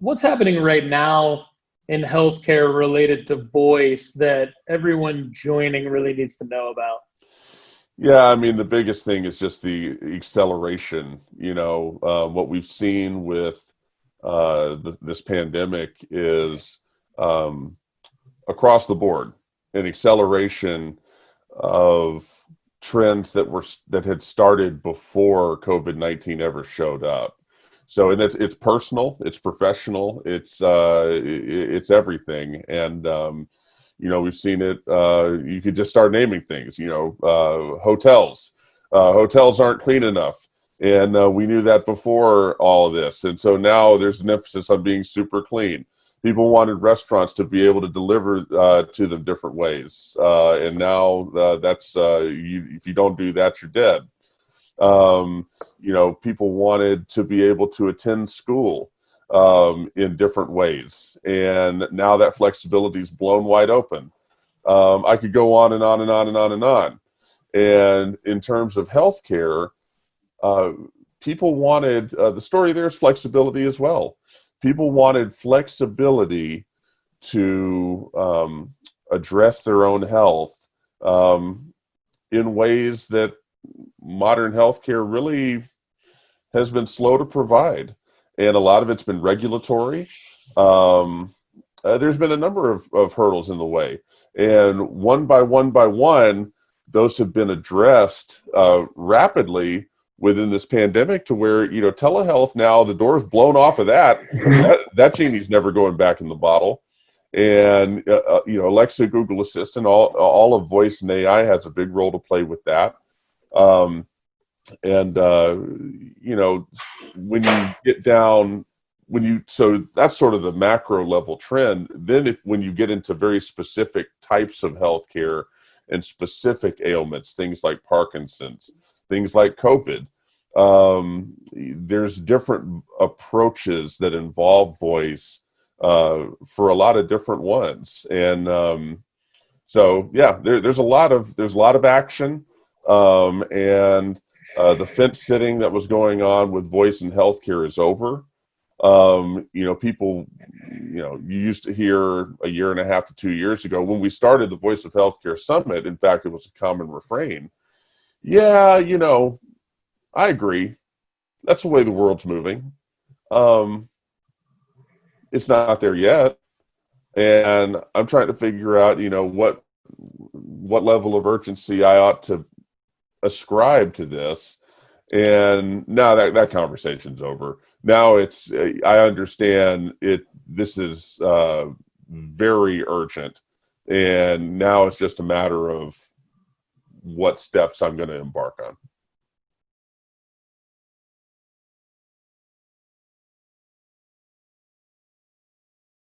what's happening right now in healthcare related to voice that everyone joining really needs to know about? Yeah, I mean, the biggest thing is just the acceleration. What we've seen with this pandemic is um, across the board an acceleration of trends that had started before COVID-19 ever showed up. So, and it's personal, it's professional, it's everything, and we've seen it. You could just start naming things. Hotels. Hotels aren't clean enough, and we knew that before all of this. And so now there's an emphasis on being super clean. People wanted restaurants to be able to deliver to them different ways, and now if you don't do that, you're dead. People wanted to be able to attend school in different ways. And now that flexibility is blown wide open. I could go on and on and on and on and on. And in terms of healthcare, people wanted the story there is flexibility as well. People wanted flexibility to address their own health in ways that modern healthcare really has been slow to provide, and a lot of it's been regulatory. There's been a number of hurdles in the way, and one by one, those have been addressed rapidly within this pandemic. To where telehealth now the door's blown off of that. That genie's never going back in the bottle. And Alexa, Google Assistant, all of voice and AI has a big role to play with that. When you get down, so that's sort of the macro level trend. Then when you get into very specific types of healthcare and specific ailments, things like Parkinson's, things like COVID, there's different approaches that involve voice for a lot of different ones. And so yeah, there's a lot of action. And the fence sitting that was going on with voice and healthcare is over. People, you used to hear a year and a half to 2 years ago when we started the Voice of Healthcare Summit. In fact, it was a common refrain. Yeah, I agree. That's the way the world's moving. It's not there yet. And I'm trying to figure out, what level of urgency I ought to ascribe to this. And now that conversation's over. Now I understand it. This is very urgent, and now it's just a matter of what steps I'm going to embark on.